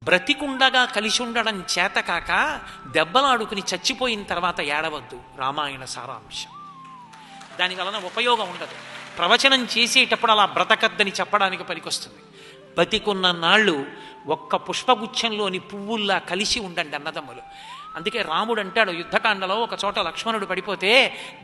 బ్రతికుండగా కలిసి ఉండడం చేతకాక దెబ్బలాడుకుని చచ్చిపోయిన తర్వాత ఏడవద్దు. రామాయణ సారాంశం. దానివలన ఉపయోగం ఉండదు. ప్రవచనం చేసేటప్పుడు అలా బ్రతకద్దని చెప్పడానికి పనికొస్తుంది. బతికున్న నాళ్ళు ఒక్క పుష్పగుచ్చంలోని పువ్వుల్లా కలిసి ఉండండి అన్నదమ్ములు. అందుకే రాముడు అంటాడు యుద్ధకాండలో, ఒక చోట లక్ష్మణుడు పడిపోతే,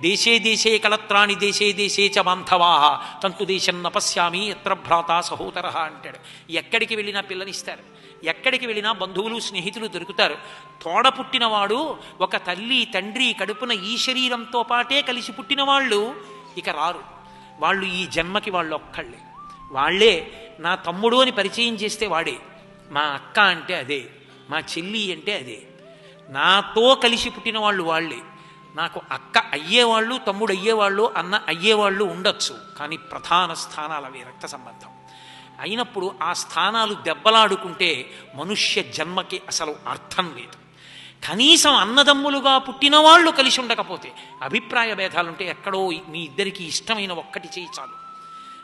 దేశే దేశే కళత్రాణి దేశే దేశే చ బాంధవాహ తంతు దేశం నపశ్యామి ఎత్ర భ్రాత సహోదర అంటాడు. ఎక్కడికి వెళ్ళినా పిల్లనిస్తారు, ఎక్కడికి వెళ్ళినా బంధువులు స్నేహితులు దొరుకుతారు. తోడ పుట్టినవాడు, ఒక తల్లి తండ్రి కడుపున ఈ శరీరంతో పాటే కలిసి పుట్టిన వాళ్ళు ఇక రారు. వాళ్ళు ఈ జన్మకి వాళ్ళు ఒక్కళ్ళే. వాళ్ళే నా తమ్ముడు అని పరిచయం చేస్తే వాడే, మా అక్క అంటే అదే, మా చెల్లి అంటే అదే. నాతో కలిసి పుట్టిన వాళ్ళు వాళ్ళే. నాకు అక్క అయ్యేవాళ్ళు, తమ్ముడు అయ్యేవాళ్ళు, అన్న అయ్యేవాళ్ళు ఉండొచ్చు, కానీ ప్రధాన స్థానాలు అవి రక్త సంబంధం అయినప్పుడు ఆ స్థానాలు దెబ్బలాడుకుంటే మనుష్య జన్మకి అసలు అర్థం లేదు. కనీసం అన్నదమ్ములుగా పుట్టిన వాళ్ళు కలిసి ఉండకపోతే, అభిప్రాయ భేదాలుంటే ఎక్కడో మీ ఇద్దరికి ఇష్టమైన ఒక్కటి చేయి చాలు.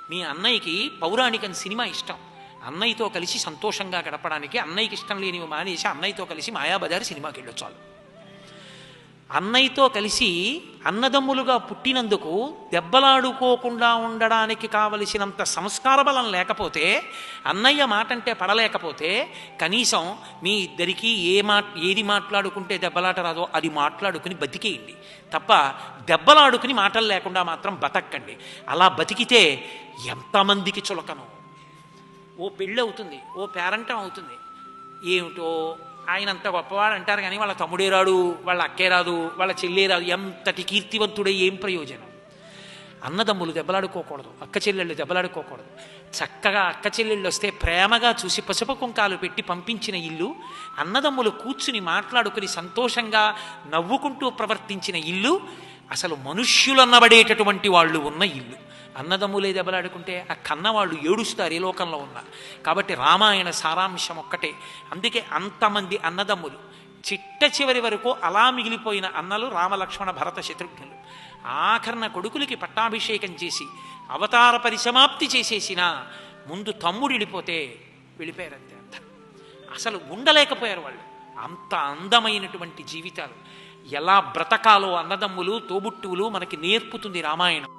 మీ అన్నయ్యకి పౌరాణికం సినిమా ఇష్టం, అన్నయ్యతో కలిసి సంతోషంగా గడపడానికి అన్నయ్యకి ఇష్టం లేనివి మానేసి అన్నయ్యతో కలిసి మాయాబజార్ సినిమాకి వెళ్ళొచ్చాలు. అన్నయ్యతో కలిసి అన్నదమ్ములుగా పుట్టినందుకు దెబ్బలాడుకోకుండా ఉండడానికి కావలసినంత సంస్కార బలం లేకపోతే, అన్నయ్య మాట అంటే పడలేకపోతే, కనీసం మీ ఇద్దరికీ ఏది మాట్లాడుకుంటే దెబ్బలాట రాదో అది మాట్లాడుకుని బతికేయండి తప్ప దెబ్బలాడుకుని మాటలు లేకుండా మాత్రం బతక్కండి. అలా బతికితే ఎంతమందికి చులకను. ఓ పెళ్ళి అవుతుంది, ఓ పేరంటం అవుతుంది, ఏమిటో ఆయన అంత గొప్పవాడు అంటారు కానీ వాళ్ళ తమ్ముడే రాడు, వాళ్ళ అక్కే రాదు, వాళ్ళ చెల్లే రాదు. ఎంతటి కీర్తివంతుడే ఏం ప్రయోజనం? అన్నదమ్ములు దెబ్బలాడుకోకూడదు, అక్క చెల్లెళ్ళు దెబ్బలాడుకోకూడదు. చక్కగా అక్క చెల్లెళ్ళు వస్తే ప్రేమగా చూసి పసుపు కుంకాలు పెట్టి పంపించిన ఇల్లు, అన్నదమ్ములు కూర్చుని మాట్లాడుకుని సంతోషంగా నవ్వుకుంటూ ప్రవర్తించిన ఇల్లు అసలు మనుష్యులన్నబడేటటువంటి వాళ్ళు ఉన్న ఇల్లు. అన్నదమ్ములే దెబ్బలాడుకుంటే ఆ కన్నవాళ్ళు ఏడుస్తారు ఏ లోకంలో ఉన్నా. కాబట్టి రామాయణ సారాంశం ఒక్కటే. అందుకే అంతమంది అన్నదమ్ములు, చిట్ట చివరి వరకు అలా మిగిలిపోయిన అన్నలు రామలక్ష్మణ భరత శత్రుఘ్నులు. ఆఖరణ కొడుకులకి పట్టాభిషేకం చేసి అవతార పరిసమాప్తి చేసేసిన ముందు తమ్ముడు వెళ్ళిపోయారంతే. అంత అసలు ఉండలేకపోయారు వాళ్ళు. అంత అందమైనటువంటి జీవితాలు. ఎలా బ్రతకాలో అన్నదమ్ములు తోబుట్టువులు మనకి నేర్పుతుంది రామాయణం.